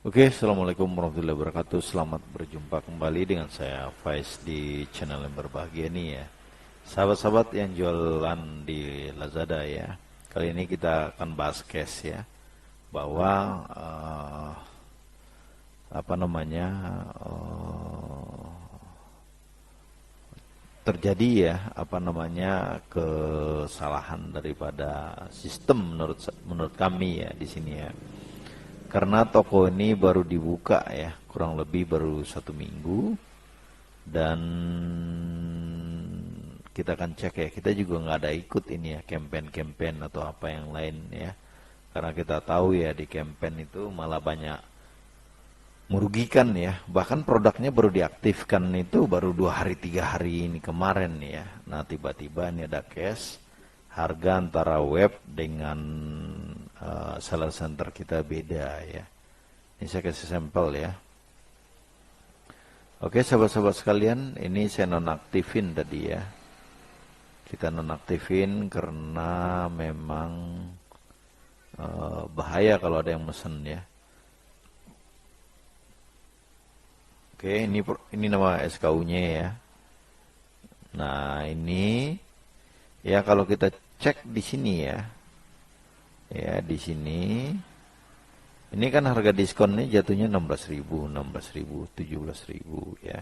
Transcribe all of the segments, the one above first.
Oke, Assalamualaikum warahmatullahi wabarakatuh. Selamat berjumpa kembali dengan saya Faiz di channel yang berbahagia ini ya. Sahabat-sahabat yang jualan di Lazada ya. Kali ini kita akan bahas cash ya. Bahwa apa namanya terjadi ya apa namanya kesalahan daripada sistem menurut kami ya di sini ya. Karena toko ini baru dibuka ya, kurang lebih baru 1 minggu. Dan kita akan cek ya, kita juga nggak ada ikut ini ya campaign-campaign atau apa yang lain ya, karena kita tahu ya di campaign itu malah banyak merugikan ya, bahkan produknya baru diaktifkan itu baru 2 hari 3 hari ini kemarin ya. Nah tiba-tiba ini ada cash, harga antara web dengan seller center kita beda ya. Ini saya kasih sampel ya. Oke sahabat-sahabat sekalian, ini saya nonaktifin tadi ya. Kita nonaktifin karena memang bahaya kalau ada yang mesen ya. Oke, ini nama SKU-nya ya. Nah, ini ya kalau kita cek di sini ya. Ya, di sini ini kan harga diskonnya jatuhnya 16.000, 16.000, 17.000 ya.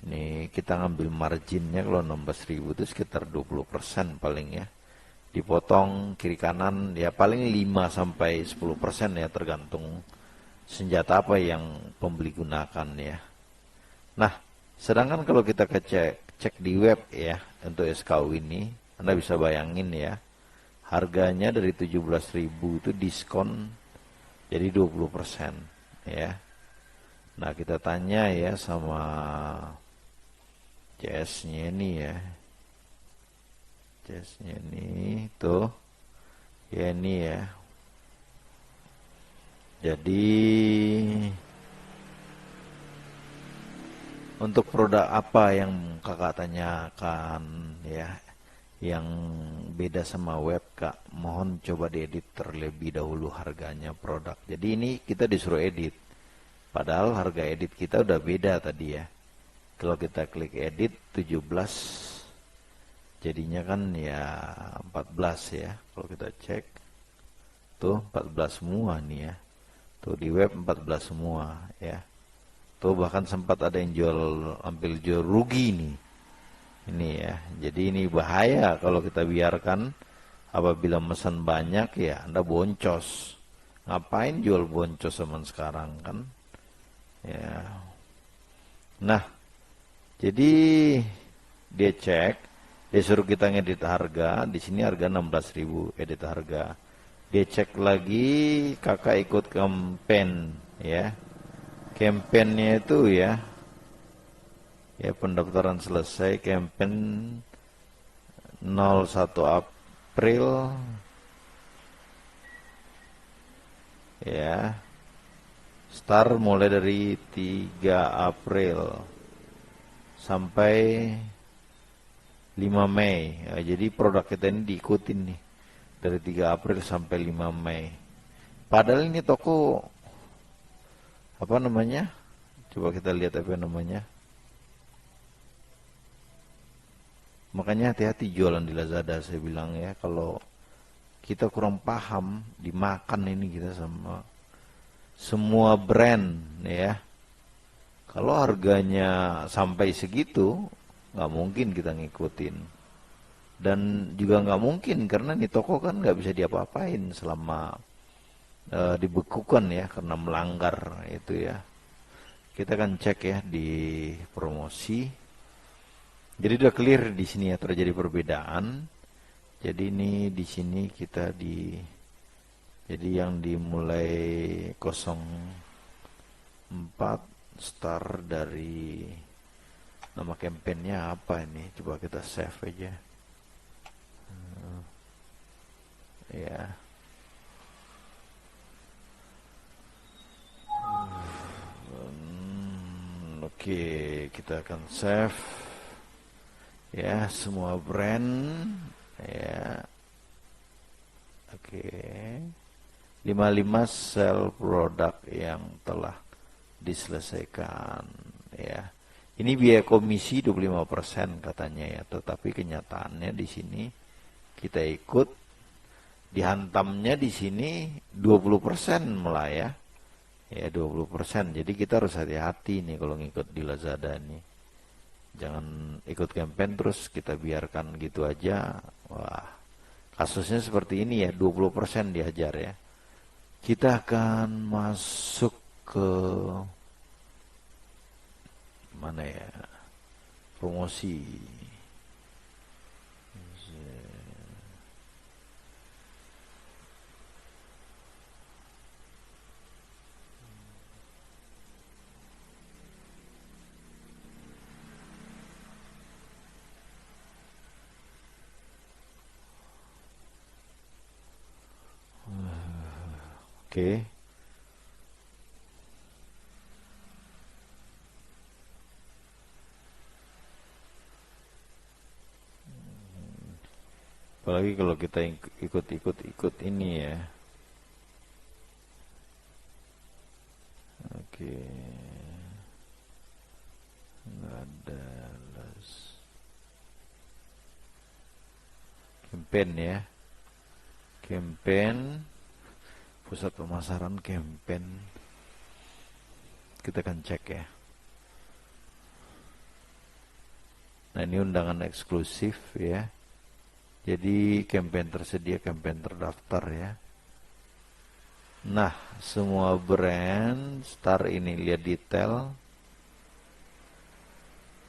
Ini kita ngambil marginnya kalau 16.000 itu sekitar 20% paling ya. Dipotong kiri kanan ya paling 5 sampai 10% ya, tergantung senjata apa yang pembeli gunakan ya. Nah, sedangkan kalau kita cek di web ya untuk SKU ini, Anda bisa bayangin ya, harganya dari 17.000 itu diskon jadi 20% ya. Nah, kita tanya ya sama CS-nya ini ya. CS-nya ini tuh ya ini ya. Jadi untuk produk apa yang kakak tanyakan ya, yang beda sama web kak, mohon coba diedit terlebih dahulu harganya produk. Jadi ini kita disuruh edit, padahal harga edit kita udah beda tadi ya. Kalau kita klik edit 17, jadinya kan ya 14 ya. Kalau kita cek tuh 14 semua nih ya. Tuh di web 14 semua ya. Tuh bahkan sempat ada yang hampir jual rugi nih. Ini ya. Jadi ini bahaya kalau kita biarkan, apabila pesan banyak ya Anda boncos. Ngapain jual boncos zaman sekarang kan? Ya. Nah, jadi dia cek, dia suruh kita ngedit harga, di sini harga 16.000 edit harga. Dia cek lagi, kakak ikut campaign ya. Campaignnya itu ya, ya pendaftaran selesai, campaign 01 April ya, start mulai dari 3 April sampai 5 Mei ya, jadi produk kita ini diikutin nih dari 3 April sampai 5 Mei. Padahal ini toko apa namanya, coba kita lihat apa namanya. Makanya hati-hati jualan di Lazada, saya bilang ya, kalau kita kurang paham, dimakan ini kita sama semua brand ya. Kalau harganya sampai segitu, nggak mungkin kita ngikutin. Dan juga nggak mungkin karena nih toko kan nggak bisa diapa-apain selama dibekukan ya karena melanggar itu ya. Kita kan cek ya di promosi. Jadi udah clear di sini ya, terjadi perbedaan. Jadi ini di sini kita jadi yang dimulai 04 start dari nama campaignnya apa ini? Coba kita save aja. Ya. Oke, kita akan save ya semua brand ya. Oke. 55 sel produk yang telah diselesaikan ya. Ini biaya komisi 25% katanya ya, tetapi kenyataannya di sini kita ikut dihantamnya di sini 20% malah ya. Ya 20%. Jadi kita harus hati-hati nih kalau ngikut di Lazada nih. Jangan ikut campaign terus kita biarkan gitu aja. Wah, kasusnya seperti ini ya, 20% dihajar ya. Kita akan masuk ke mana ya? Promosi. Oke. Apalagi kalau kita ikut ini ya. Oke. Nggak ada campaign ya. Campaign pusat pemasaran campaign. Kita akan cek ya. Nah, ini undangan eksklusif ya. Jadi campaign tersedia, campaign terdaftar ya. Nah, semua brand start ini, lihat detail.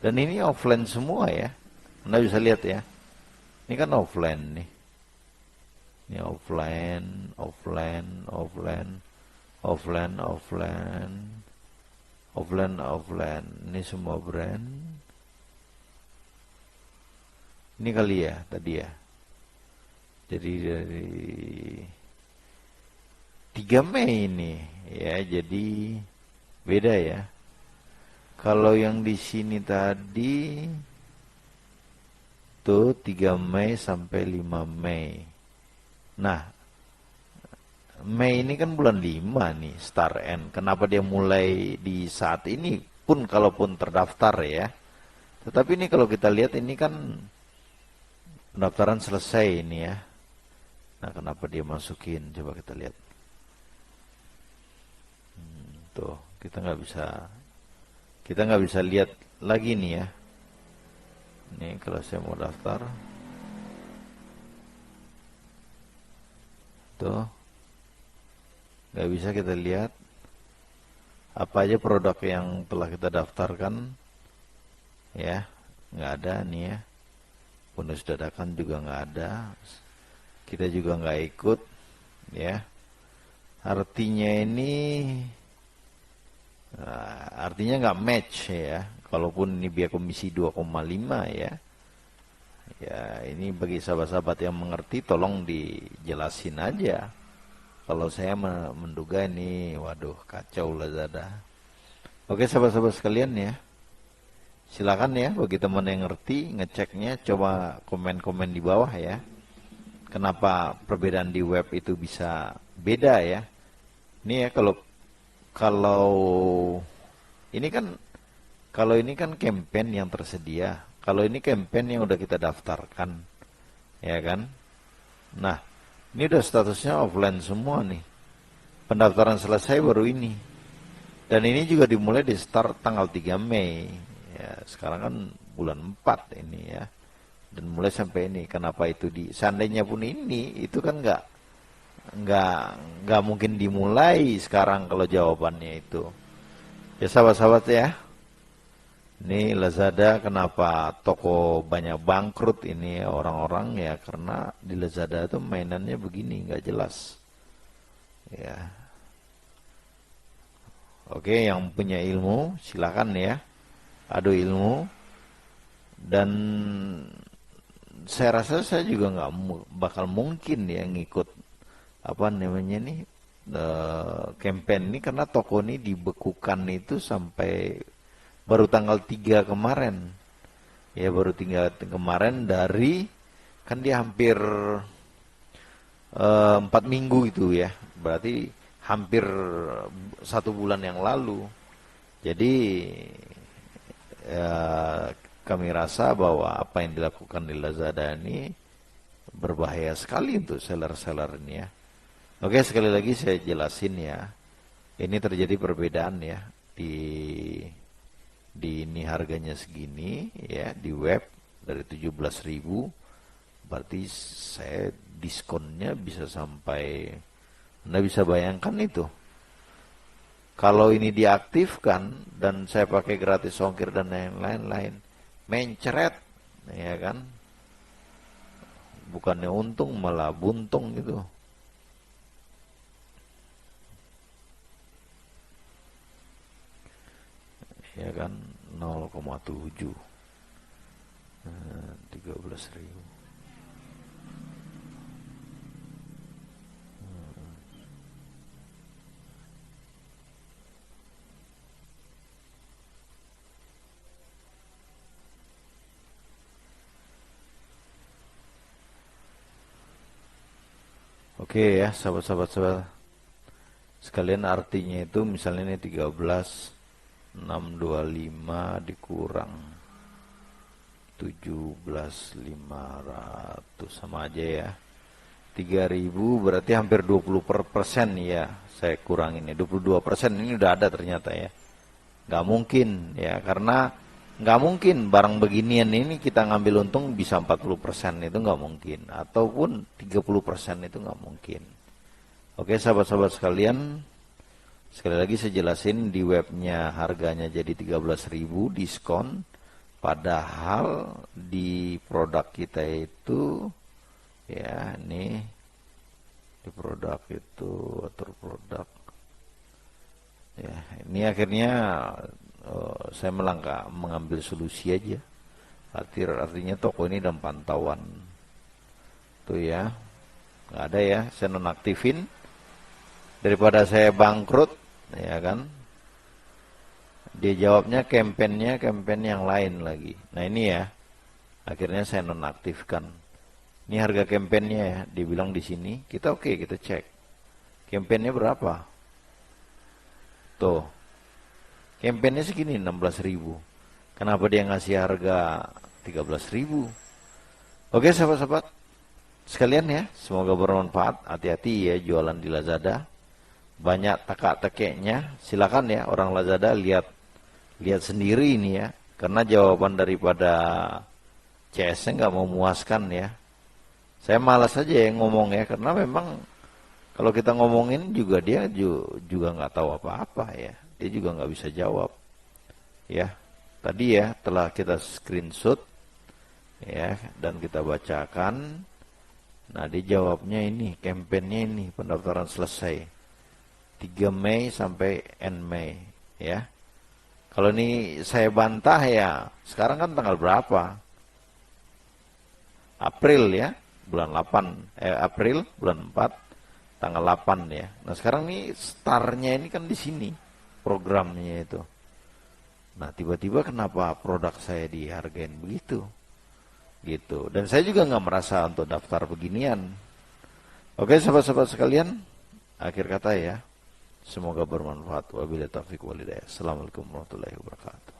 Dan ini offline semua ya. Anda bisa lihat ya. Ini kan offline nih. Ini offline, offline, offline, offline, offline, offline, offline. Ini semua brand. Ini kali ya tadi ya. Jadi dari 3 Mei ini ya, jadi beda ya. Kalau yang di sini tadi tuh 3 Mei sampai 5 Mei. Nah, Mei ini kan bulan 5 nih, start end. Kenapa dia mulai di saat ini pun kalaupun terdaftar ya. Tetapi ini kalau kita lihat ini kan pendaftaran selesai ini ya. Nah, kenapa dia masukin? Coba kita lihat. Tuh, kita nggak bisa lihat lagi nih ya. Nih kalau saya mau daftar, tuh nggak bisa kita lihat apa aja produk yang telah kita daftarkan ya, nggak ada nih ya. Bonus dadakan juga nggak ada, kita juga nggak ikut ya. Artinya ini artinya nggak match ya. Kalaupun ini biaya komisi 2,5 ya. Ya ini bagi sahabat-sahabat yang mengerti tolong dijelasin aja. Kalau saya menduga ini waduh kacau Lazada. Oke sahabat-sahabat sekalian ya. Silakan ya bagi teman yang ngerti ngeceknya, coba komen-komen di bawah ya. Kenapa perbedaan di web itu bisa beda ya. Ini ya kalau ini kan campaign yang tersedia. Kalau ini campaign yang udah kita daftarkan, ya kan? Nah, ini udah statusnya offline semua nih. Pendaftaran selesai baru ini. Dan ini juga dimulai di start tanggal 3 Mei. Ya, sekarang kan bulan 4 ini ya. Dan mulai sampai ini. Kenapa itu seandainya pun ini, itu kan nggak mungkin dimulai sekarang kalau jawabannya itu. Ya sahabat-sahabat ya. Ini Lazada kenapa toko banyak bangkrut ini orang-orang ya, karena di Lazada itu mainannya begini nggak jelas ya. Oke, yang punya ilmu silakan ya adu ilmu. Dan saya rasa saya juga nggak bakal mungkin ya ngikut apa namanya nih campaign ini, karena toko ini dibekukan itu sampai baru tanggal 3 kemarin. Ya baru tinggal kemarin dari, kan dia hampir 4 minggu itu ya, berarti hampir 1 bulan yang lalu. Jadi ya, kami rasa bahwa apa yang dilakukan di Lazada ini berbahaya sekali untuk seller-seller ini ya. Oke, sekali lagi saya jelasin ya. Ini terjadi perbedaan ya di ini harganya segini ya di web dari 17.000, berarti saya diskonnya bisa sampai, Anda bisa bayangkan itu. Kalau ini diaktifkan dan saya pakai gratis ongkir dan lain-lain, mencret, ya kan? Bukannya untung malah buntung gitu. Ya kan 0,7 13.000. Oke ya, sahabat-sahabat sekalian, artinya itu misalnya ini 13.625 dikurang 17.500 sama aja ya. 3.000 berarti hampir 20% ya. Saya kurangin ya, 22% ini udah ada ternyata ya. Nggak mungkin ya, karena nggak mungkin barang beginian ini kita ngambil untung bisa 40%, itu nggak mungkin. Ataupun 30% itu nggak mungkin. Oke sahabat-sahabat sekalian, sekali lagi saya jelasin, di webnya harganya jadi 13.000 diskon, padahal di produk kita itu ya ini di produk itu atur produk ya, ini akhirnya saya mengambil solusi aja. Artinya toko ini dalam pantauan tuh ya, nggak ada ya, saya nonaktifin daripada saya bangkrut ya kan. Dia jawabnya campaign yang lain lagi. Nah ini ya, akhirnya saya nonaktifkan. Ini harga campaignnya ya, dibilang di sini. Kita oke, kita cek. Campaignnya berapa? Tuh, campaignnya segini 16.000. Kenapa dia ngasih harga 13.000? Oke sahabat-sahabat sekalian ya, semoga bermanfaat. Hati-hati ya jualan di Lazada. Banyak teka-tekeknya. Silakan ya orang Lazada lihat sendiri ini ya. Karena jawaban daripada CS-nya nggak memuaskan ya. Saya malas aja ya ngomong ya, karena memang kalau kita ngomongin juga dia juga nggak tahu apa-apa ya. Dia juga nggak bisa jawab. Ya, tadi ya telah kita screenshot ya dan kita bacakan. Nah, dijawabnya ini, kampanyenya ini, pendaftaran selesai 3 Mei sampai end Mei ya. Kalau ini saya bantah ya, sekarang kan tanggal berapa? April ya, bulan 8, April bulan 4 tanggal 8 ya. Nah, sekarang nih startnya ini kan di sini programnya itu. Nah, tiba-tiba kenapa produk saya dihargain begitu? Gitu. Dan saya juga nggak merasa untuk daftar beginian. Oke, sahabat-sahabat sekalian, akhir kata ya, semoga bermanfaat. Wabillahi taufiq wal hidayah. Assalamualaikum warahmatullahi wabarakatuh.